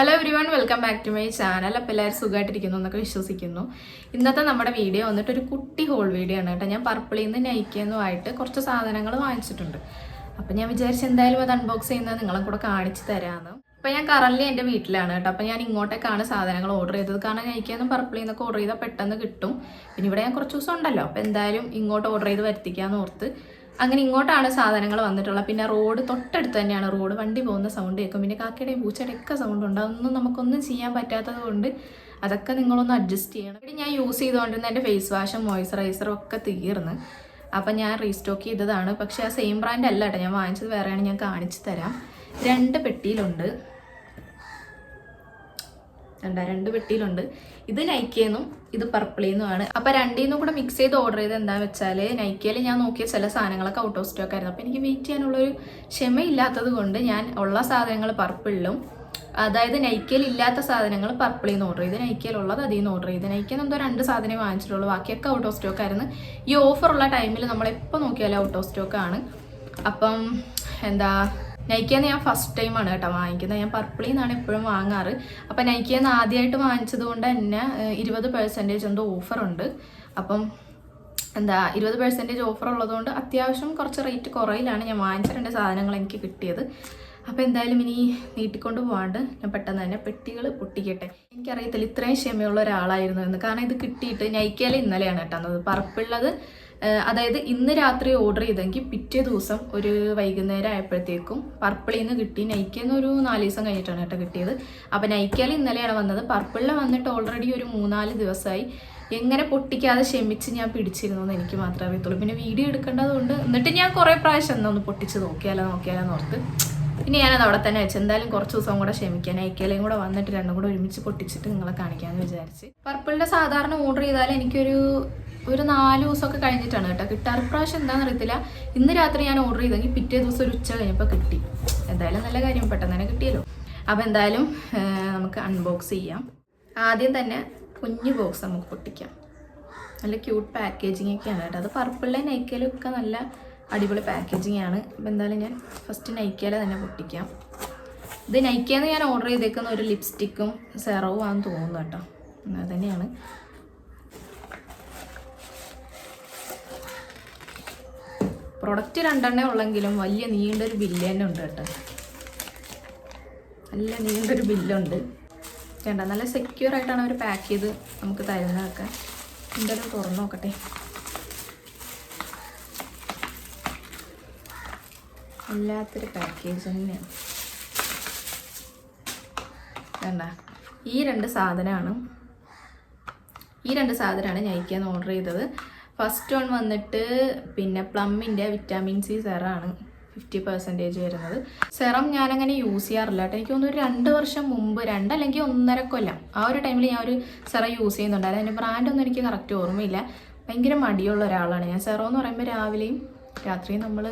Hello everyone, welcome back to my channel. അപ്പോൾ എല്ലാവരും സുഖമായിട്ടിരിക്കുന്നു എന്നൊക്കെ വിശ്വസിക്കുന്നു. ഇന്നത്തെ നമ്മുടെ വീഡിയോ വന്നിട്ട് ഒരു കുട്ടി ഹോൾ വീഡിയോ ആണ് കേട്ടോ. ഞാൻ പർപ്പിളിൽ നിന്ന് നയിക്കുന്നുമായിട്ട് കുറച്ച് സാധനങ്ങൾ വാങ്ങിച്ചിട്ടുണ്ട്. അപ്പോൾ ഞാൻ വിചാരിച്ചു എന്തായാലും അത് അൺബോക്സ് ചെയ്യുന്നത് നിങ്ങളെ കൂടെ കാണിച്ചു തരാമെന്ന്. അപ്പോൾ ഞാൻ കറൻലി എൻ്റെ വീട്ടിലാണ് കേട്ടോ. അപ്പോൾ ഞാൻ ഇങ്ങോട്ടേക്കാണ് സാധനങ്ങൾ ഓർഡർ ചെയ്തത്. കാരണം നയിക്കാനും പർപ്പിളിൽ നിന്നൊക്കെ ഓർഡർ ചെയ്താൽ പെട്ടെന്ന് കിട്ടും. പിന്നെ ഇവിടെ ഞാൻ കുറച്ച് ദിവസം ഉണ്ടല്ലോ, അപ്പോൾ എന്തായാലും ഇങ്ങോട്ട് ഓർഡർ ചെയ്ത് വരുത്തിക്കാമെന്ന് ഓർത്ത് അങ്ങനെ ഇങ്ങോട്ടാണ് സാധനങ്ങൾ വന്നിട്ടുള്ളത്. പിന്നെ റോഡ് തൊട്ടടുത്ത് തന്നെയാണ്. റോഡ് വണ്ടി പോകുന്ന സൗണ്ട് കേൾക്കും, പിന്നെ കാക്കയുടെയും പൂച്ചയുടെ ഒക്കെ സൗണ്ട് ഉണ്ട്. അതൊന്നും നമുക്കൊന്നും ചെയ്യാൻ പറ്റാത്തത് കൊണ്ട് അതൊക്കെ നിങ്ങളൊന്ന് അഡ്ജസ്റ്റ് ചെയ്യണം. ഇവിടെ ഞാൻ യൂസ് ചെയ്തുകൊണ്ടിരുന്ന എൻ്റെ ഫേസ് വാഷും മോയ്സ്ചറൈസറും ഒക്കെ തീർന്ന്. അപ്പം ഞാൻ റീസ്റ്റോക്ക് ചെയ്തതാണ്. പക്ഷേ ആ സെയിം ബ്രാൻഡ് അല്ല കേട്ടോ, ഞാൻ വാങ്ങിച്ചത് വേറെയാണ്. ഞാൻ കാണിച്ചു തരാം. രണ്ട് പെട്ടിയിലുണ്ട്. ഇത് നൈക്കയെന്നും ഇത് പർപ്പിളിന്നുമാണ്. അപ്പോൾ രണ്ടിൽ നിന്നും കൂടെ മിക്സ് ചെയ്ത് ഓർഡർ ചെയ്ത് എന്താണെന്ന് വെച്ചാൽ, നൈക്കയിൽ ഞാൻ നോക്കിയ ചില സാധനങ്ങളൊക്കെ ഔട്ട് ഓഫ് സ്റ്റോക്ക് ആയിരുന്നു. അപ്പോൾ എനിക്ക് വെയിറ്റ് ചെയ്യാനുള്ളൊരു ക്ഷമയില്ലാത്തത് കൊണ്ട് ഞാൻ ഉള്ള സാധനങ്ങൾ പർപ്പിളിലും, അതായത് നൈക്കയിൽ ഇല്ലാത്ത സാധനങ്ങൾ പർപ്പിളിൽ നിന്ന് ഓർഡർ ചെയ്ത്, നൈക്കയിലുള്ളത് അതിൽ നിന്ന് ഓർഡർ ചെയ്ത്. നൈക്കയിൽ എന്തോ 2 സാധനമേ വാങ്ങിച്ചിട്ടുള്ളൂ, ബാക്കിയൊക്കെ ഔട്ട് ഓഫ് സ്റ്റോക്ക് ആയിരുന്നു. ഈ ഓഫറുള്ള ടൈമിൽ നമ്മളെപ്പോൾ നോക്കിയാലും ഔട്ട് ഓഫ് സ്റ്റോക്ക് ആണ്. അപ്പം നൈക്കയെന്ന് ഞാൻ ഫസ്റ്റ് ടൈമാണ് കേട്ടോ വാങ്ങിക്കുന്നത്. ഞാൻ പർപ്പിളിൽ നിന്നാണ് എപ്പോഴും വാങ്ങാറ്. അപ്പം നൈക്കയെന്ന് ആദ്യമായിട്ട് വാങ്ങിച്ചത് കൊണ്ട് തന്നെ 20% എന്തോ ഓഫറുണ്ട്. അപ്പം 20% ഓഫർ ഉള്ളതുകൊണ്ട് അത്യാവശ്യം കുറച്ച് റേറ്റ് കുറയിലാണ് ഞാൻ വാങ്ങിച്ച 2 സാധനങ്ങൾ എനിക്ക് കിട്ടിയത്. അപ്പോൾ എന്തായാലും ഇനി നീട്ടിക്കൊണ്ട് പോകാണ്ട് ഞാൻ പെട്ടെന്ന് തന്നെ പെട്ടികൾ പൊട്ടിക്കട്ടെ. എനിക്കറിയത്തില്ല ഇത്രയും ക്ഷമയുള്ള ഒരാളായിരുന്നു എന്ന്. കാരണം ഇത് കിട്ടിയിട്ട് നൈക്കയിൽ ഇന്നലെയാണ് കേട്ടോ പർപ്പിളുള്ളത്. അതായത് ഇന്ന് രാത്രി ഓർഡർ ചെയ്തെങ്കിൽ പിറ്റേ ദിവസം ഒരു വൈകുന്നേരം ആയപ്പോഴത്തേക്കും പർപ്പിളിൽ നിന്ന് കിട്ടി. നൈക്കയിൽ നിന്ന് ഒരു 4 ദിവസം കഴിഞ്ഞിട്ടാണ് കേട്ടോ കിട്ടിയത്. അപ്പോൾ നൈക്കയിൽ ഇന്നലെയാണ് വന്നത്. പർപ്പിളിൽ വന്നിട്ട് ഓൾറെഡി ഒരു 3-4 ദിവസമായി. എങ്ങനെ പൊട്ടിക്കാതെ ക്ഷമിച്ച് ഞാൻ പിടിച്ചിരുന്നു എന്ന് എനിക്ക് മാത്രമേ അറിയത്തുള്ളൂ. പിന്നെ വീഡിയോ എടുക്കേണ്ടതുകൊണ്ട് എന്നിട്ട് ഞാൻ കുറേ പ്രാവശ്യം ഒന്ന് പൊട്ടിച്ച് നോക്കിയാലോ ഓർത്ത് പിന്നെ ഞാനത് അവിടെ തന്നെ വെച്ച് എന്തായാലും കുറച്ച് ദിവസം കൂടെ ക്ഷമിക്കാൻ. നൈക്കയിലേയും കൂടെ വന്നിട്ട് രണ്ടും കൂടെ ഒരുമിച്ച് പൊട്ടിച്ചിട്ട് നിങ്ങളെ കാണിക്കാമെന്ന് വിചാരിച്ച്. പർപ്പിളിൻ്റെ സാധാരണ ഓർഡർ ചെയ്താൽ എനിക്കൊരു 4 ദിവസമൊക്കെ കഴിഞ്ഞിട്ടാണ് കേട്ടോ കിട്ടാറ്. പ്രാവശ്യം എന്താണെന്ന് അറിയത്തില്ല. ഇന്ന് രാത്രി ഞാൻ ഓർഡർ ചെയ്തെങ്കിൽ പിറ്റേ ദിവസം ഒരു ഉച്ച കഴിഞ്ഞപ്പോൾ കിട്ടി. എന്തായാലും നല്ല കാര്യം, പെട്ടെന്ന് തന്നെ കിട്ടിയല്ലോ. അപ്പോൾ എന്തായാലും നമുക്ക് അൺബോക്സ് ചെയ്യാം. ആദ്യം തന്നെ കുഞ്ഞു ബോക്സ് നമുക്ക് പൊട്ടിക്കാം. നല്ല ക്യൂട്ട് പാക്കേജിങ് ഒക്കെയാണ് കേട്ടോ. അത് പർപ്പിളിലെ നൈക്കയിലൊക്കെ നല്ല അടിപൊളി പാക്കേജിങ് ആണ്. അപ്പോൾ എന്തായാലും ഞാൻ ഫസ്റ്റ് നൈക്കയിലെ തന്നെ പൊട്ടിക്കാം. ഇത് നൈക്കയെന്ന് ഞാൻ ഓർഡർ ചെയ്തേക്കുന്ന ഒരു ലിപ്സ്റ്റിക്കും സെറവും ആണെന്ന് തോന്നുന്നു കേട്ടോ. അത് തന്നെയാണ്. പ്രൊഡക്റ്റ് 2 ഉള്ളെങ്കിലും വലിയ നീണ്ടൊരു ബില്ല് തന്നെ ഉണ്ട് കേട്ടോ. നല്ല നീണ്ടൊരു ബില്ലുണ്ട് കേട്ടോ. നല്ല സെക്യൂർ ആയിട്ടാണ് അവർ പാക്ക് ചെയ്ത് നമുക്ക് തരുന്നതൊക്കെ. എന്തായാലും തുറന്നു നോക്കട്ടെ. വല്ലാത്തൊരു പാക്കേജ് തന്നെയാണ് വേണ്ട. ഈ രണ്ട് സാധനമാണ് നൈക്കയെന്ന് ഓർഡർ ചെയ്തത്. ഫസ്റ്റ് വൺ വന്നിട്ട് പിന്നെ പ്ലമ്മിൻ്റെ വിറ്റാമിൻ സി സെറാണ് 50% വരുന്നത്. സെറം ഞാനങ്ങനെ യൂസ് ചെയ്യാറില്ല കേട്ടോ. എനിക്ക് തോന്നുന്നു 2 വർഷം മുമ്പ്, 2 അല്ലെങ്കിൽ 1.5 കൊല്ലം ആ ഒരു ടൈമിൽ ഞാൻ ഒരു സെറം യൂസ് ചെയ്യുന്നുണ്ടായിരുന്നു. അതിൻ്റെ ബ്രാൻഡൊന്നും എനിക്ക് കറക്റ്റ് ഓർമ്മയില്ല. ഭയങ്കര മടിയുള്ള ഒരാളാണ് ഞാൻ. സെറം എന്ന് പറയുമ്പോൾ രാവിലെയും രാത്രിയും നമ്മൾ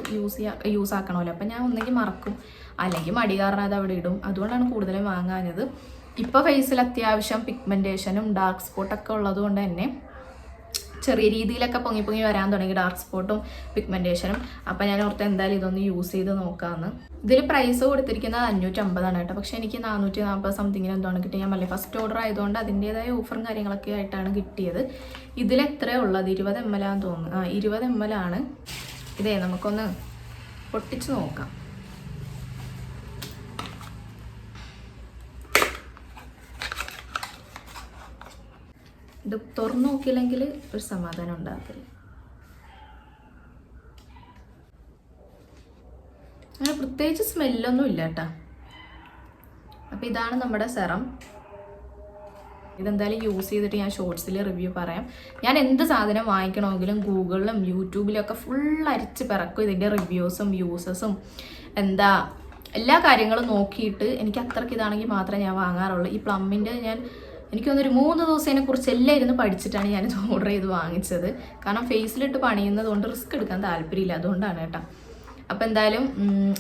യൂസ് ആക്കണമല്ലോ. അപ്പം ഞാൻ ഒന്നെങ്കിൽ മറക്കും, അല്ലെങ്കിൽ മടി കാരണം അത് അവിടെ ഇടും. അതുകൊണ്ടാണ് കൂടുതലും വാങ്ങാഞ്ഞത്. ഇപ്പോൾ ഫേസിൽ അത്യാവശ്യം പിഗ്മെൻറ്റേഷനും ഡാർക്ക് സ്പോട്ടൊക്കെ ഉള്ളത് കൊണ്ട് തന്നെ ചെറിയ രീതിയിലൊക്കെ പൊങ്ങി വരാൻ തുടങ്ങി ഡാർക്ക് സ്പോട്ടും പിഗ്മെൻറ്റേഷനും. അപ്പം ഞാൻ ഓർത്ത് എന്തായാലും ഇതൊന്ന് യൂസ് ചെയ്ത് നോക്കാമെന്ന്. ഇതിൽ പ്രൈസ് കൊടുത്തിരിക്കുന്നത് 550 കേട്ടോ. പക്ഷേ എനിക്ക് 440 സംതിങ്ങിന് എന്താണ് കിട്ടിയത്. ഞാൻ ഫസ്റ്റ് ഓർഡർ ആയതുകൊണ്ട് അതിൻ്റേതായ ഓഫറും കാര്യങ്ങളൊക്കെ ആയിട്ടാണ് കിട്ടിയത്. ഇതിലെത്രയാണ് ഉള്ളത്? 20 ml ആണെന്ന് തോന്നുന്നു. 20 ml ആണ്. ഇതേ നമുക്കൊന്ന് പൊട്ടിച്ച് നോക്കാം. ഇത് തുറന്നു നോക്കിയില്ലെങ്കിൽ ഒരു സമാധാനം ഉണ്ടാകില്ല. അങ്ങനെ പ്രത്യേകിച്ച് സ്മെല്ലൊന്നും ഇല്ല കേട്ടോ. അപ്പം ഇതാണ് നമ്മുടെ സെറം. ഇതെന്തായാലും യൂസ് ചെയ്തിട്ട് ഞാൻ ഷോർട്സിൽ റിവ്യൂ പറയാം. ഞാൻ എന്ത് സാധനം വാങ്ങിക്കണമെങ്കിലും ഗൂഗിളിലും യൂട്യൂബിലും ഒക്കെ ഫുൾ അരിച്ച് പിറക്കും ഇതിൻ്റെ റിവ്യൂസും യൂസസും എല്ലാ കാര്യങ്ങളും നോക്കിയിട്ട് എനിക്ക് അത്രയ്ക്ക് ഇതാണെങ്കിൽ മാത്രമേ ഞാൻ വാങ്ങാറുള്ളൂ. ഈ പ്ലമ്മിൻ്റെ എനിക്കൊന്നൊരു 3 ദിവസം ഇതിനെക്കുറിച്ച് എല്ലാം ഇരുന്ന് പഠിച്ചിട്ടാണ് ഞാൻ ഓർഡർ ചെയ്ത് വാങ്ങിച്ചത്. കാരണം ഫേസിലിട്ട് പണിയുന്നത് കൊണ്ട് റിസ്ക് എടുക്കാൻ താല്പര്യമില്ല, അതുകൊണ്ടാണ് കേട്ടോ. അപ്പോൾ എന്തായാലും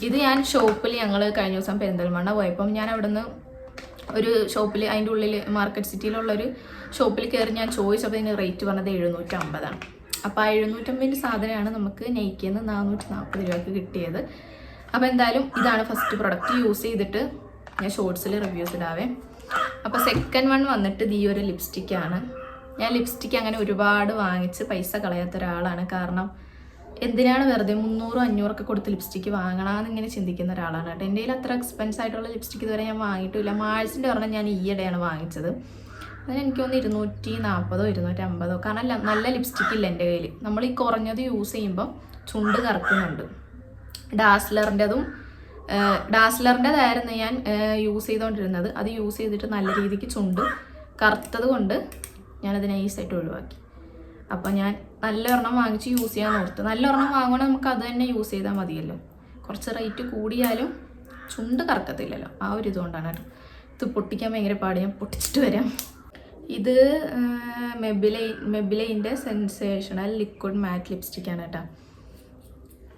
ഇത് ഞാൻ ഷോപ്പിൽ ഞങ്ങൾ കഴിഞ്ഞ ദിവസം പെരിന്തൽമണ്ണ പോയപ്പം ഞാൻ അവിടെ നിന്ന് ഒരു ഷോപ്പിൽ, അതിൻ്റെ ഉള്ളിൽ മാർക്കറ്റ് സിറ്റിയിലുള്ളൊരു ഷോപ്പിൽ കയറി ഞാൻ ചോദിച്ചപ്പോൾ ഇതിന് റേറ്റ് പറഞ്ഞത് 750 ആണ്. അപ്പോൾ ആ 750 സാധനമാണ് നമുക്ക് നൈക്കയിൽ നിന്ന് 440 രൂപയ്ക്ക് കിട്ടിയത്. അപ്പോൾ എന്തായാലും ഇതാണ് ഫസ്റ്റ് പ്രൊഡക്റ്റ്. യൂസ് ചെയ്തിട്ട് ഞാൻ ഷോർട്സിൽ റിവ്യൂസ് ഇടാവേ. അപ്പോൾ സെക്കൻഡ് വൺ വന്നിട്ട് ഈ ഒരു ലിപ്സ്റ്റിക്കാണ്. ഞാൻ ലിപ്സ്റ്റിക്ക് അങ്ങനെ ഒരുപാട് വാങ്ങിച്ച് പൈസ കളയാത്ത ഒരാളാണ്. കാരണം എന്തിനാണ് വെറുതെ 300-500 കൊടുത്ത് ലിപ്സ്റ്റിക്ക് വാങ്ങണമെന്ന് ഇങ്ങനെ ചിന്തിക്കുന്ന ഒരാളാണ് കേട്ടോ. എൻ്റെ കയ്യിൽ അത്ര എക്സ്പെൻസ് ആയിട്ടുള്ള ലിപ്സ്റ്റിക്ക് ഇതുവരെ ഞാൻ വാങ്ങിയിട്ടില്ല. മാൾസിൻ്റെ ഒരെണ്ണം ഞാൻ ഈയിടെയാണ് വാങ്ങിച്ചത്. അതിന് എനിക്ക് തോന്നുന്നു 240-250. കാരണം നല്ല ലിപ്സ്റ്റിക്ക് ഇല്ല എൻ്റെ കയ്യിൽ. നമ്മൾ ഈ കുറഞ്ഞത് യൂസ് ചെയ്യുമ്പോൾ ചുണ്ട് കറക്കുന്നുണ്ട്. ഡാസ്ലറിൻ്റെതായിരുന്നു ഞാൻ യൂസ് ചെയ്തുകൊണ്ടിരുന്നത്. അത് യൂസ് ചെയ്തിട്ട് നല്ല രീതിക്ക് ചുണ്ട് കറുത്തത് കൊണ്ട് ഞാനത് നൈസായിട്ട് ഒഴിവാക്കി. അപ്പോൾ ഞാൻ നല്ല ഒരെണ്ണം വാങ്ങിച്ച് യൂസ് ചെയ്യാൻ ഓർത്ത്. നല്ല ഒരെണ്ണം വാങ്ങുകയാണെങ്കിൽ നമുക്ക് അത് തന്നെ യൂസ് ചെയ്താൽ മതിയല്ലോ. കുറച്ച് റേറ്റ് കൂടിയാലും ചുണ്ട് കറക്കത്തില്ലല്ലോ. ആ ഒരു ഇതുകൊണ്ടാണ് കേട്ടോ. ഇത് പൊട്ടിക്കാൻ ഭയങ്കര പാട്. ഞാൻ പൊട്ടിച്ചിട്ട് വരാം. ഇത് മെബിലൈൻ്റെ സെൻസേഷണൽ ലിക്വിഡ് മാറ്റ് ലിപ്സ്റ്റിക്കാണ് കേട്ടോ.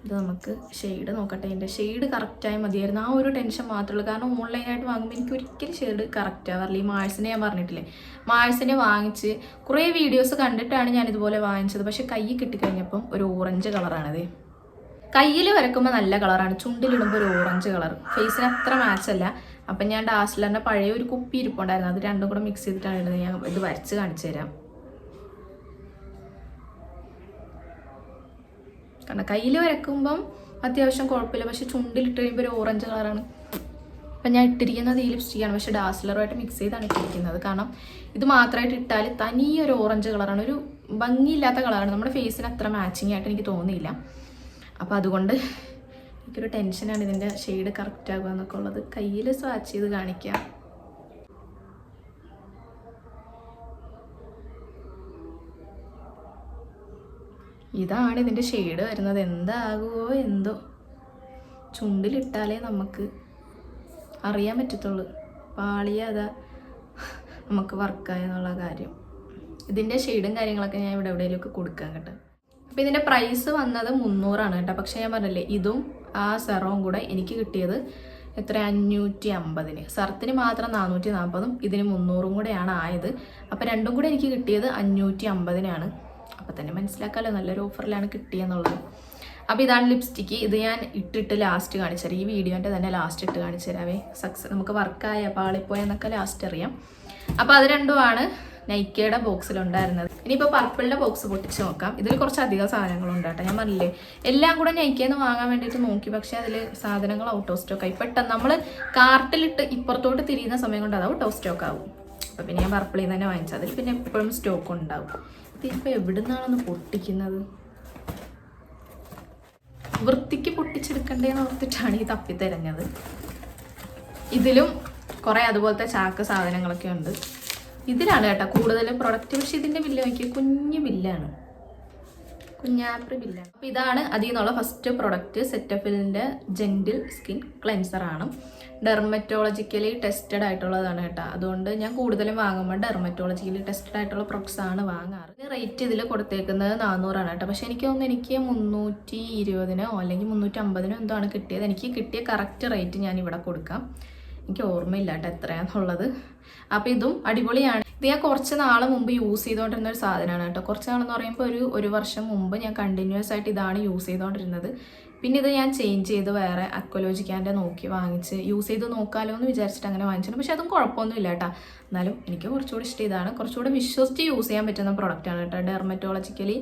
ഇത് നമുക്ക് ഷെയ്ഡ് നോക്കട്ടെ. എൻ്റെ ഷെയ്ഡ് കറക്റ്റായി മതിയായിരുന്നു. ആ ഒരു ടെൻഷൻ മാത്രമേ ഉള്ളൂ. കാരണം ഓൺലൈനായിട്ട് വാങ്ങുമ്പോൾ എനിക്ക് ഒരിക്കലും ഷെയ്ഡ് കറക്റ്റ് ആവാറില്ല. ഈ മാൾസിനെ ഞാൻ പറഞ്ഞിട്ടില്ലേ, മാൾസിനെ വാങ്ങിച്ച് കുറേ വീഡിയോസ് കണ്ടിട്ടാണ് ഞാൻ ഇതുപോലെ വാങ്ങിച്ചത്. പക്ഷെ കൈ കിട്ടിക്കഴിഞ്ഞപ്പം ഒരു ഓറഞ്ച് കളറാണത്. കയ്യിൽ വരക്കുമ്പോൾ നല്ല കളറാണ്, ചുണ്ടിലിടുമ്പോൾ ഒരു ഓറഞ്ച് കളർ. ഫേസിന് അത്ര മാച്ചല്ല. അപ്പം ഞാൻ ഡാസ്ലറിൻ്റെ പഴയ ഒരു കുപ്പി ഇരിപ്പുണ്ടായിരുന്നു. അത് രണ്ടും കൂടെ മിക്സ് ചെയ്തിട്ടാണ് ഇടുന്നത്. ഞാൻ ഇത് വരച്ച് കാണിച്ചു തരാം. കാരണം കയ്യിൽ വരക്കുമ്പം അത്യാവശ്യം കുഴപ്പമില്ല, പക്ഷെ ചുണ്ടിലിട്ട് കഴിയുമ്പോൾ ഒരു ഓറഞ്ച് കളറാണ്. അപ്പം ഞാൻ ഇട്ടിരിക്കുന്നത് ഈ ലിപ്സ്റ്റിക്കാണ്, പക്ഷെ ഡാസ്ലറുമായിട്ട് മിക്സ് ചെയ്താണ് ഇട്ടിരിക്കുന്നത്. കാരണം ഇത് മാത്രമായിട്ട് ഇട്ടാൽ തനിയൊരു ഓറഞ്ച് കളറാണ്, ഒരു ഭംഗിയില്ലാത്ത കളറാണ്. നമ്മുടെ ഫേസിന് അത്ര മാച്ചിങ് ആയിട്ട് എനിക്ക് തോന്നിയില്ല. അപ്പോൾ അതുകൊണ്ട് എനിക്കൊരു ടെൻഷനാണ് ഇതിൻ്റെ ഷെയ്ഡ് കറക്റ്റ് ആകുക എന്നൊക്കെ ഉള്ളത്. കയ്യിൽ സ്വാച്ച് ചെയ്ത് കാണിക്കാം. ഇതാണ് ഇതിൻ്റെ ഷെയ്ഡ് വരുന്നത്. എന്താകുമോ എന്തോ, ചുണ്ടിലിട്ടാലേ നമുക്ക് അറിയാൻ പറ്റത്തുള്ളൂ പാളിയാതാ നമുക്ക് വർക്കായെന്നുള്ള കാര്യം. ഇതിൻ്റെ ഷെയ്ഡും കാര്യങ്ങളൊക്കെ ഞാൻ ഇവിടെ എവിടെയെങ്കിലുമൊക്കെ കൊടുക്കാം കേട്ടോ. അപ്പോൾ ഇതിൻ്റെ പ്രൈസ് വന്നത് 300 കേട്ടോ. പക്ഷേ ഞാൻ പറഞ്ഞില്ലേ, ഇതും ആ സെറവും കൂടെ എനിക്ക് കിട്ടിയത് എത്ര, 550. സെറത്തിന് മാത്രം 440, ഇതിന് 300 കൂടെയാണ് ആയത്. അപ്പോൾ രണ്ടും കൂടെ എനിക്ക് കിട്ടിയത് 550. അപ്പോൾ തന്നെ മനസ്സിലാക്കാമല്ലോ നല്ലൊരു ഓഫറിലാണ് കിട്ടിയെന്നുള്ളത്. അപ്പോൾ ഇതാണ് ലിപ്സ്റ്റിക്ക്. ഇത് ഞാൻ ഇട്ടിട്ട് ലാസ്റ്റ് കാണിച്ചു തരാം. ഈ വീഡിയോൻ്റെ തന്നെ ലാസ്റ്റ് ഇട്ട് കാണിച്ചു തരാവേ. നമുക്ക് വർക്കായ പാളിപ്പോയെന്നൊക്കെ ലാസ്റ്റ് അറിയാം. അപ്പോൾ അത് രണ്ടുമാണ് നൈക്കയുടെ ബോക്സിലുണ്ടായിരുന്നത്. ഇനിയിപ്പോൾ പർപ്പിളിൻ്റെ ബോക്സ് പൊട്ടിച്ച് നോക്കാം. ഇതിൽ കുറച്ചധികം സാധനങ്ങളുണ്ട് കേട്ടോ. ഞാൻ പറഞ്ഞില്ലേ, എല്ലാം കൂടെ നൈക്കയിൽ നിന്ന് വാങ്ങാൻ വേണ്ടിയിട്ട് നോക്കി, പക്ഷേ അതിൽ സാധനങ്ങൾ ഔട്ട് ഓഫ് സ്റ്റോക്ക് ആയി. പെട്ടെന്ന് നമ്മൾ കാർട്ടിലിട്ട് ഇപ്പുറത്തോട്ട് തിരിയുന്ന സമയം കൊണ്ട് അത് ഔട്ട് ഓഫ് സ്റ്റോക്ക് ആവും. അപ്പോൾ പിന്നെ ഞാൻ പർപ്പിളിൽ നിന്ന് തന്നെ വാങ്ങിച്ചത്. അതിൽ പിന്നെ എപ്പോഴും സ്റ്റോക്ക് ഉണ്ടാവും. ഇതിപ്പോൾ എവിടെ നിന്നാണെന്ന് പൊട്ടിക്കുന്നത്, വൃത്തിക്ക് പൊട്ടിച്ചെടുക്കണ്ടേന്ന് ഓർത്തിട്ടാണ് ഈ തപ്പിത്തിരഞ്ഞത്. ഇതിലും കുറേ അതുപോലത്തെ ചാക്ക് സാധനങ്ങളൊക്കെ ഉണ്ട്. ഇതിലാണ് കേട്ടോ കൂടുതലും പ്രൊഡക്റ്റ്. പക്ഷെ ഇതിൻ്റെ ബില്ല് നോക്കിയാൽ കുഞ്ഞു ബില്ലാണ്, കുഞ്ഞാപ്രി ബില്ലാണ്. അപ്പോൾ ഇതാണ് അതിൽ നിന്നുള്ള ഫസ്റ്റ് പ്രൊഡക്റ്റ്. സെറ്റഫിലിൻ്റെ ജെൻറ്റിൽ സ്കിൻ ക്ലെൻസറാണ്. ഡെർമറ്റോളജിക്കലി ടെസ്റ്റഡ് ആയിട്ടുള്ളതാണ് കേട്ടോ. അതുകൊണ്ട് ഞാൻ കൂടുതലും വാങ്ങുമ്പോൾ ഡെർമറ്റോളജിക്കലി ടെസ്റ്റഡ് ആയിട്ടുള്ള പ്രൊഡക്ട്സ് ആണ് വാങ്ങാറ്. റേറ്റ് ഇതിൽ കൊടുത്തേക്കുന്നത് 400 കേട്ടോ. പക്ഷേ എനിക്ക് തോന്നുന്നു എനിക്ക് 320 അല്ലെങ്കിൽ 350 എന്തോ ആണ് കിട്ടിയത്. എനിക്ക് കിട്ടിയ കറക്റ്റ് റേറ്റ് ഞാൻ ഇവിടെ കൊടുക്കാം. എനിക്ക് ഓർമ്മയില്ല കേട്ടോ എത്രയാണെന്നുള്ളത്. അപ്പോൾ ഇതും അടിപൊളിയാണ്. ഇത് ഞാൻ കുറച്ച് നാൾ മുമ്പ് യൂസ് ചെയ്തുകൊണ്ടിരുന്ന ഒരു സാധനമാണ് കേട്ടോ. കുറച്ച് നാളെന്ന് പറയുമ്പോൾ ഒരു വർഷം മുമ്പ് ഞാൻ കണ്ടിന്യൂസ് ആയിട്ട് ഇതാണ് യൂസ് ചെയ്തുകൊണ്ടിരുന്നത്. പിന്നെ ഇത് ഞാൻ ചേഞ്ച് ചെയ്ത് വേറെ അക്വലോജിക്കാൻ്റെ നോക്കി വാങ്ങിച്ച് യൂസ് ചെയ്ത് നോക്കാമല്ലോ എന്ന് വിചാരിച്ചിട്ട് അങ്ങനെ വാങ്ങിച്ചിട്ടുണ്ട്. പക്ഷെ അതും കുഴപ്പമൊന്നുമില്ല കേട്ടോ. എന്നാലും എനിക്ക് കുറച്ചുകൂടി ഇഷ്ടം ഇതാണ്. കുറച്ചുകൂടി വിശ്വസിച്ച് യൂസ് ചെയ്യാൻ പറ്റുന്ന പ്രൊഡക്റ്റാണ് കേട്ടോ. ഡെർമറ്റോളജിക്കലി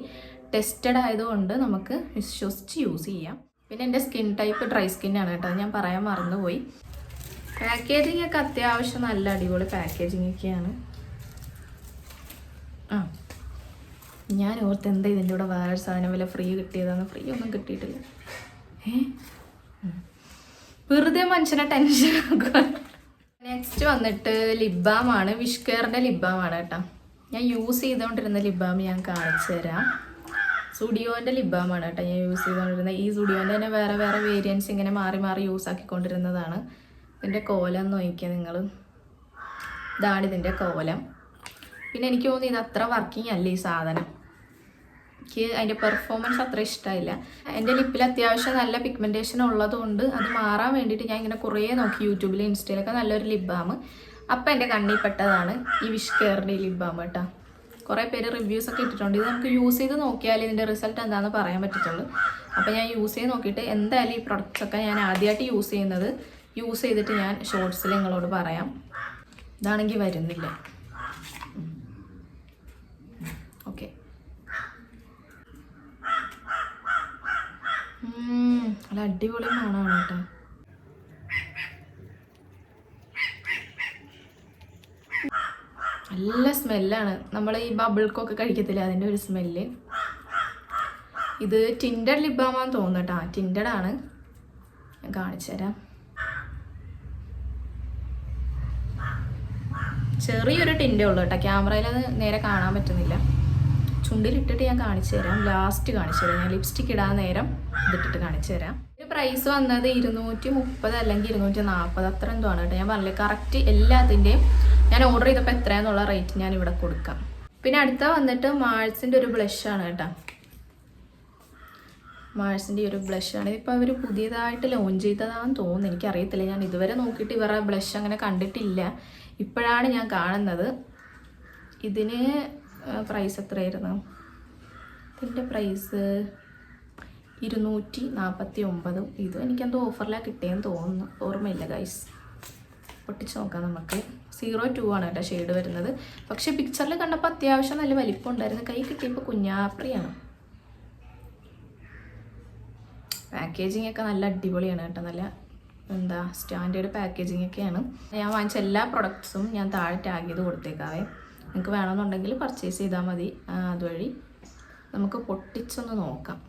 ടെസ്റ്റഡ് ആയതുകൊണ്ട് നമുക്ക് വിശ്വസിച്ച് യൂസ് ചെയ്യാം. പിന്നെ എൻ്റെ സ്കിൻ ടൈപ്പ് ഡ്രൈ സ്കിന്നാണ് കേട്ടോ. ഞാൻ പറയാൻ മറന്നുപോയി. പാക്കേജിങ് ഒക്കെ അത്യാവശ്യം നല്ല അടിപൊളി പാക്കേജിങ് ഒക്കെയാണ്. ഞാൻ ഓർത്ത് എന്താ ഇതിൻ്റെ കൂടെ വേറെ സാധനം വല്ല ഫ്രീ കിട്ടിയതാണ്. ഫ്രീ ഒന്നും കിട്ടിയിട്ടില്ല. വെറുതെ മനുഷ്യനെ ടെൻഷൻ ആക്കുക. നെക്സ്റ്റ് വന്നിട്ട് ലിപ് ബാമാണ്. വിഷ് കെയറിൻ്റെ ലിപ് ബാമാണ് കേട്ടോ. ഞാൻ യൂസ് ചെയ്തുകൊണ്ടിരുന്ന ലിപ് ബാം ഞാൻ കാണിച്ചു തരാം. സുഡിയോൻ്റെ ലിപ് ബാമാണ് കേട്ടോ ഞാൻ യൂസ് ചെയ്തുകൊണ്ടിരുന്നത്. ഈ സുഡിയോൻ്റെ തന്നെ വേറെ വേറെ വേരിയൻസ് ഇങ്ങനെ മാറി മാറി യൂസ് ആക്കിക്കൊണ്ടിരുന്നതാണ്. ഇതിൻ്റെ കോലം നോക്കിയാൽ നിങ്ങൾ, ഇതാണ് ഇതിൻ്റെ കോലം. പിന്നെ എനിക്ക് തോന്നി ഇത് അത്ര വർക്കിംഗ് അല്ല ഈ സാധനം. എനിക്ക് അതിൻ്റെ പെർഫോമൻസ് അത്ര ഇഷ്ടമായില്ല. എൻ്റെ ലിപ്പിൽ അത്യാവശ്യം നല്ല പിഗ്മെൻറ്റേഷൻ ഉള്ളതുകൊണ്ട് അത് മാറാൻ വേണ്ടിയിട്ട് ഞാൻ ഇങ്ങനെ കുറേ നോക്കി യൂട്യൂബിൽ ഇൻസ്റ്റയിലൊക്കെ നല്ലൊരു ലിപ് ബാം. അപ്പം എൻ്റെ കണ്ണിൽ പെട്ടതാണ് ഈ വിഷ് കെയറിൻ്റെ ലിപ് ബാം കേട്ടോ. കുറേ പേര് റിവ്യൂസൊക്കെ ഇട്ടിട്ടുണ്ട്. ഇത് നമുക്ക് യൂസ് ചെയ്ത് നോക്കിയാൽ ഇതിൻ്റെ റിസൾട്ട് എന്താണെന്ന് പറയാൻ പറ്റത്തുള്ളൂ. അപ്പോൾ ഞാൻ യൂസ് ചെയ്ത് നോക്കിയിട്ട് എന്തായാലും ഈ പ്രൊഡക്ട്സൊക്കെ ഞാൻ ആദ്യമായിട്ട് യൂസ് ചെയ്യുന്നത് യൂസ് ചെയ്തിട്ട് ഞാൻ ഷോർട്സിൽ നിങ്ങളോട് പറയാം. ഇതാണെങ്കിൽ വരുന്നില്ല. ഓക്കെ, നല്ല അടിപൊളി മണമാണ് കേട്ടോ. നല്ല സ്മെല്ലാണ്. നമ്മൾ ഈ ബബിൾക്കൊക്കെ കഴിക്കത്തില്ല, അതിൻ്റെ ഒരു സ്മെല്ല്. ഇത് ടിൻഡഡ് ലിപ് ബാമാന്ന് തോന്നുന്നു കേട്ടോ. ടിൻഡഡ് ആണ്. ഞാൻ കാണിച്ചു തരാം. ചെറിയൊരു ടിൻഡേ ഉള്ളൂ കേട്ടോ. ക്യാമറയിൽ അത് നേരെ കാണാൻ പറ്റുന്നില്ല. ചുണ്ടിലിട്ടിട്ട് ഞാൻ കാണിച്ചു തരാം. ലാസ്റ്റ് കാണിച്ചു തരാം. ഞാൻ ലിപ്സ്റ്റിക് ഇടാൻ നേരം ഇതിട്ടിട്ട് കാണിച്ചു തരാം. ഒരു പ്രൈസ് വന്നത് 230 അല്ലെങ്കിൽ 240 അത്ര എന്തോ ആണ് കേട്ടോ. ഞാൻ പറഞ്ഞില്ലേ കറക്റ്റ് എല്ലാത്തിൻ്റെയും ഞാൻ ഓർഡർ ചെയ്തപ്പോൾ എത്രയാന്നുള്ള റേറ്റ് ഞാൻ ഇവിടെ കൊടുക്കാം. പിന്നെ അടുത്ത വന്നിട്ട് മാഴ്സിൻ്റെ ഒരു ബ്ലഷാണ് കേട്ടോ. മാഴ്സിൻ്റെ ഒരു ബ്ലഷാണ്. ഇതിപ്പോൾ അവർ പുതിയതായിട്ട് ലോഞ്ച് ചെയ്തതാണെന്ന് തോന്നുന്നു, എനിക്കറിയത്തില്ല. ഞാൻ ഇതുവരെ നോക്കിയിട്ട് ഇവരുടെ ബ്ലഷ് അങ്ങനെ കണ്ടിട്ടില്ല. ഇപ്പോഴാണ് ഞാൻ കാണുന്നത്. ഇതിന് പ്രൈസ് എത്രയായിരുന്നു? ഇതിൻ്റെ പ്രൈസ് 249. ഇതും എനിക്കെന്തോ ഓഫറിലാണ് കിട്ടിയെന്ന് തോന്നുന്നു, ഓർമ്മയില്ല ഗൈസ്. പൊട്ടിച്ച് നോക്കാം നമുക്ക്. 02 ആണ് കേട്ടോ ഷെയ്ഡ് വരുന്നത്. പക്ഷേ പിക്ചറിൽ കണ്ടപ്പോൾ അത്യാവശ്യം നല്ല വലിപ്പം ഉണ്ടായിരുന്നു. കൈ കിട്ടിയപ്പോൾ കുഞ്ഞാപ്രിയാണ്. പാക്കേജിങ് ഒക്കെ നല്ല അടിപൊളിയാണ് കേട്ടോ. നല്ല എന്താ സ്റ്റാൻഡേർഡ് പാക്കേജിങ് ഒക്കെയാണ്. ഞാൻ വാങ്ങിച്ച എല്ലാ പ്രൊഡക്ട്സും ഞാൻ താഴെ ടാഗ് ചെയ്ത് കൊടുത്തേക്കാവേ. നിങ്ങൾക്ക് വേണമെന്നുണ്ടെങ്കിൽ പർച്ചേസ് ചെയ്താൽ മതി. അതുവഴി നമുക്ക് പൊട്ടിച്ചൊന്ന് നോക്കാം.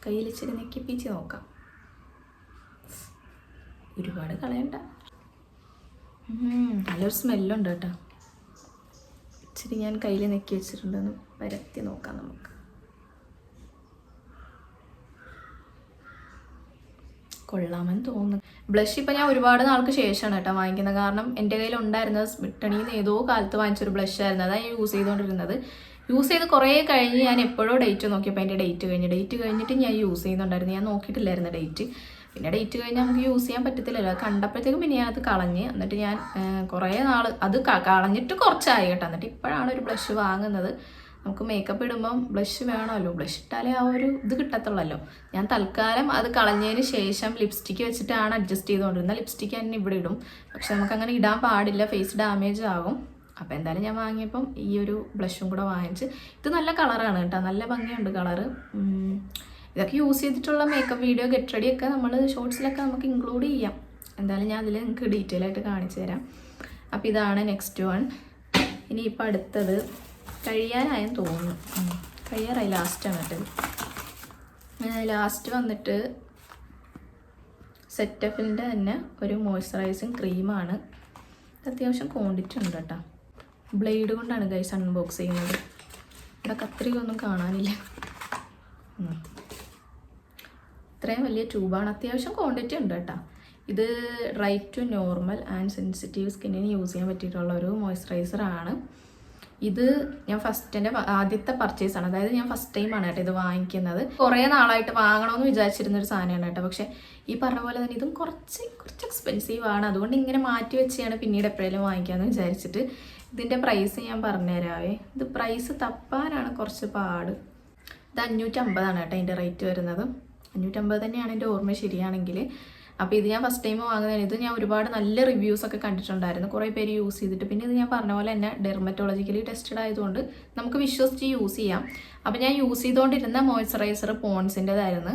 കയ്യിൽ ഇച്ചിരി നെക്കിപ്പിച്ച് നോക്കാം. ഒരുപാട് കളയണ്ട. നല്ലൊരു സ്മെല്ലുണ്ട് കേട്ടോ. ഇച്ചിരി ഞാൻ കയ്യിൽ നെക്കി വെച്ചിട്ടുണ്ടെന്ന് പരത്തി നോക്കാം നമുക്ക്. കൊള്ളാമെന്ന് തോന്നുന്നു. ബ്ലഷ് ഇപ്പം ഞാൻ ഒരുപാട് നാൾക്ക് ശേഷമാണ് കേട്ടോ വാങ്ങിക്കുന്നത്. കാരണം എൻ്റെ കയ്യിൽ ഉണ്ടായിരുന്നത് സ്മിട്ടണിയിൽ നിന്ന് ഏതോ കാലത്ത് വാങ്ങിച്ചൊരു ബ്ലഷായിരുന്നു. അതാണ് ഞാൻ യൂസ് ചെയ്തുകൊണ്ടിരുന്നത്. യൂസ് ചെയ്ത് കുറേ കഴിഞ്ഞ് ഞാൻ എപ്പോഴോ ഡേറ്റ് നോക്കിയപ്പോൾ എൻ്റെ ഡേറ്റ് കഴിഞ്ഞിട്ട് ഞാൻ യൂസ് ചെയ്യുന്നുണ്ടായിരുന്നു. ഞാൻ നോക്കിയിട്ടില്ലായിരുന്നു ഡേറ്റ്. പിന്നെ ഡേറ്റ് കഴിഞ്ഞാൽ നമുക്ക് യൂസ് ചെയ്യാൻ പറ്റത്തില്ലല്ലോ. അത് കണ്ടപ്പോഴത്തേക്കും പിന്നെ ഞാനത് കളഞ്ഞ്. എന്നിട്ട് ഞാൻ കുറേ നാൾ അത് കളഞ്ഞിട്ട് കുറച്ചായി കേട്ടോ. എന്നിട്ട് ഇപ്പോഴാണ് ഒരു ബ്ലഷ് വാങ്ങുന്നത്. നമുക്ക് മേക്കപ്പ് ഇടുമ്പം ബ്ലഷ് വേണമല്ലോ. ബ്ലഷ് ഇട്ടാലേ ആ ഒരു ഇത് കിട്ടത്തുള്ളല്ലോ. ഞാൻ തൽക്കാലം അത് കളഞ്ഞതിന് ശേഷം ലിപ്സ്റ്റിക്ക് വെച്ചിട്ടാണ് അഡ്ജസ്റ്റ് ചെയ്തുകൊണ്ടിരുന്നത്. ലിപ്സ്റ്റിക്ക് തന്നെ ഇവിടെ ഇടും. പക്ഷെ നമുക്കങ്ങനെ ഇടാൻ പാടില്ല, ഫേസ് ഡാമേജ് ആകും. അപ്പോൾ എന്തായാലും ഞാൻ വാങ്ങിയപ്പം ഈ ഒരു ബ്ലഷും കൂടെ വാങ്ങിച്ച്. ഇത് നല്ല കളറാണ് കേട്ടോ, നല്ല ഭംഗിയുണ്ട് കളറ്. ഇതൊക്കെ യൂസ് ചെയ്തിട്ടുള്ള മേക്കപ്പ് വീഡിയോ ഗെറ്റ് റെഡി ഒക്കെ നമ്മൾ ഷോർട്സിലൊക്കെ നമുക്ക് ഇൻക്ലൂഡ് ചെയ്യാം. എന്തായാലും ഞാൻ അതിൽ നിങ്ങൾക്ക് ഡീറ്റെയിൽ ആയിട്ട് കാണിച്ചു തരാം. അപ്പോൾ ഇതാണ് നെക്സ്റ്റ് വൺ. ഇനിയിപ്പോൾ അടുത്തത് കഴിയാനായെന്ന് തോന്നുന്നു. കഴിയാറായി. ലാസ്റ്റാണ് കേട്ടത്. ലാസ്റ്റ് വന്നിട്ട് സെറ്റഫിൻ്റെ തന്നെ ഒരു മോയ്സ്ചറൈസിങ് ക്രീമാണ്. അത്യാവശ്യം ക്വാണ്ടിറ്റി ഉണ്ട് കേട്ടോ. ബ്ലേഡ് കൊണ്ടാണ് ഗൈസ് അൺബോക്സ് ചെയ്യുന്നത്. ഇവിടെ കത്രികയൊന്നും കാണാനില്ല. ഇത്രയും വലിയ ട്യൂബാണ്. അത്യാവശ്യം ക്വാണ്ടിറ്റി ഉണ്ട് കേട്ടോ. ഇത് dry to normal and sensitive സ്കിന്നിന് യൂസ് ചെയ്യാൻ പറ്റിയിട്ടുള്ള ഒരു മോയ്സ്ചറൈസറാണ്. ഇത് ഞാൻ എൻ്റെ ആദ്യത്തെ പർച്ചേസാണ്. അതായത് ഞാൻ ഫസ്റ്റ് ടൈമാണ് കേട്ടോ ഇത് വാങ്ങിക്കുന്നത്. കുറേ നാളായിട്ട് വാങ്ങണമെന്ന് വിചാരിച്ചിരുന്നൊരു സാധനമാണ് കേട്ടോ. പക്ഷേ ഈ പറഞ്ഞ പോലെ തന്നെ ഇതും കുറച്ച് എക്സ്പെൻസീവാണ്. അതുകൊണ്ട് ഇങ്ങനെ മാറ്റി വെച്ചാണ് പിന്നീട് എപ്പോഴേലും വാങ്ങിക്കാമെന്ന് വിചാരിച്ചിട്ട്. ഇതിൻ്റെ പ്രൈസ് ഞാൻ പറഞ്ഞുതരാവേ. ഇത് പ്രൈസ് തപ്പാനാണ് കുറച്ച് പാട്. ഇത് 550 കേട്ടോ ഇതിൻ്റെ റേറ്റ് വരുന്നത്. 550 തന്നെയാണ് എൻ്റെ ഓർമ്മ ശരിയാണെങ്കിൽ. അപ്പോൾ ഇത് ഞാൻ ഫസ്റ്റ് ടൈം വാങ്ങുന്നതാണ്. ഇത് ഞാൻ ഒരുപാട് നല്ല റിവ്യൂസൊക്കെ കണ്ടിട്ടുണ്ടായിരുന്നു, കുറേ പേര് യൂസ് ചെയ്തിട്ട്. പിന്നെ ഇത് ഞാൻ പറഞ്ഞ പോലെ തന്നെ ഡെർമറ്റോളജിക്കലി ടെസ്റ്റഡ് ആയതുകൊണ്ട് നമുക്ക് വിശ്വസിച്ച് യൂസ് ചെയ്യാം. അപ്പോൾ ഞാൻ യൂസ് ചെയ്തുകൊണ്ടിരുന്ന മോയ്സ്ചറൈസർ പോൺസിൻ്റെതായിരുന്നു.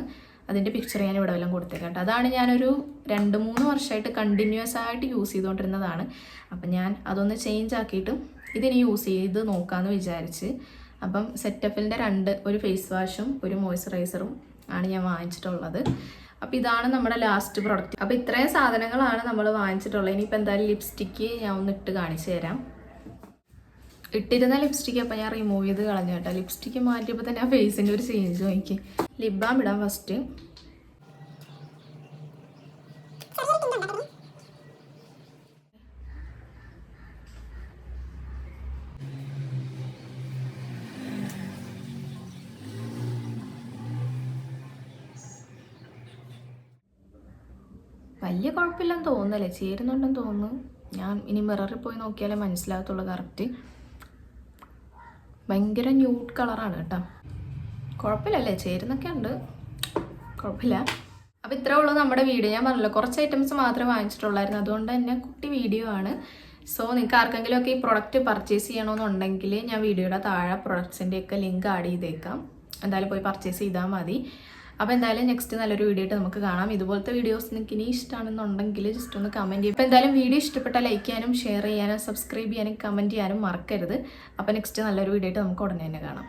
അതിൻ്റെ പിക്ചർ ഞാൻ ഇവിടെ വല്ലതും കൊടുത്തേക്കാം കേട്ടോ. അതാണ് ഞാനൊരു 2-3 വർഷമായിട്ട് കണ്ടിന്യൂസ് ആയിട്ട് യൂസ് ചെയ്തുകൊണ്ടിരുന്നതാണ്. അപ്പം ഞാൻ അതൊന്ന് ചേഞ്ച് ആക്കിയിട്ട് ഇതിന് യൂസ് ചെയ്ത് നോക്കാമെന്ന് വിചാരിച്ച്. അപ്പം സെറ്റഫിലിൻ്റെ ഒരു ഫേസ് വാഷും ഒരു മോയ്സ്ചറൈസറും ആണ് ഞാൻ വാങ്ങിച്ചിട്ടുള്ളത്. അപ്പോൾ ഇതാണ് നമ്മുടെ ലാസ്റ്റ് പ്രോഡക്റ്റ്. അപ്പോൾ ഇത്രയും സാധനങ്ങളാണ് നമ്മൾ വാങ്ങിച്ചിട്ടുള്ളത്. ഇനിയിപ്പോൾ എന്തായാലും ലിപ്സ്റ്റിക്ക് ഞാൻ ഒന്ന് ഇട്ട് കാണിച്ചു തരാം. ഇട്ടിരുന്ന ലിപ്സ്റ്റിക്ക് അപ്പോൾ ഞാൻ റിമൂവ് ചെയ്ത് കളഞ്ഞു കേട്ടോ. ലിപ്സ്റ്റിക്ക് മാറ്റിയപ്പോൾ തന്നെ ആ ഫേസിൻ്റെ ഒരു ചേഞ്ച് നോക്കി. ലിപ് ബാം ഇടാം ഫസ്റ്റ്. വലിയ കുഴപ്പമില്ലെന്ന് തോന്നുന്നല്ലേ, ചേരുന്നുണ്ടെന്ന് തോന്നുന്നു. ഞാൻ ഇനി മിററിൽ പോയി നോക്കിയാലേ മനസ്സിലാകത്തുള്ളൂ കറക്റ്റ്. ഭയങ്കര ന്യൂഡ് കളറാണ് കേട്ടോ. കുഴപ്പമില്ലല്ലേ, ചേരുന്നൊക്കെ ഉണ്ട്, കുഴപ്പമില്ല. അപ്പോൾ ഇത്രേ ഉള്ളൂ നമ്മുടെ വീഡിയോ. ഞാൻ പറഞ്ഞല്ലോ കുറച്ച് ഐറ്റംസ് മാത്രമേ വാങ്ങിച്ചിട്ടുള്ളായിരുന്നു, അതുകൊണ്ട് തന്നെ കുട്ടി വീഡിയോ ആണ്. സോ നിങ്ങൾക്ക് ആർക്കെങ്കിലും ഒക്കെ ഈ പ്രൊഡക്റ്റ് പർച്ചേസ് ചെയ്യണമെന്നുണ്ടെങ്കിൽ ഞാൻ വീഡിയോയുടെ താഴെ പ്രൊഡക്ട്സിൻ്റെയൊക്കെ ലിങ്ക് ആഡ് ചെയ്തേക്കാം. എന്തായാലും പോയി പർച്ചേസ് ചെയ്താൽ മതി. അപ്പോൾ എന്തായാലും നെക്സ്റ്റ് നല്ലൊരു വീഡിയോ ആയിട്ട് നമുക്ക് കാണാം. ഇതുപോലത്തെ വീഡിയോസ് നിങ്ങൾക്ക് ഇനി ഇഷ്ടമാണെന്നുണ്ടെങ്കിൽ ജസ്റ്റ് ഒന്ന് കമൻറ്റ് ചെയ്യും. അപ്പോൾ എന്തായാലും വീഡിയോ ഇഷ്ടപ്പെട്ടാൽ ലൈക്ക് ചെയ്യാനും ഷെയർ ചെയ്യാനും സബ്സ്ക്രൈബ് ചെയ്യാനും കമൻറ്റ് ചെയ്യാനും മറക്കരുത്. അപ്പോൾ നെക്സ്റ്റ് നല്ലൊരു വീഡിയോ ആയിട്ട് നമുക്ക് ഉടനെ തന്നെ കാണാം.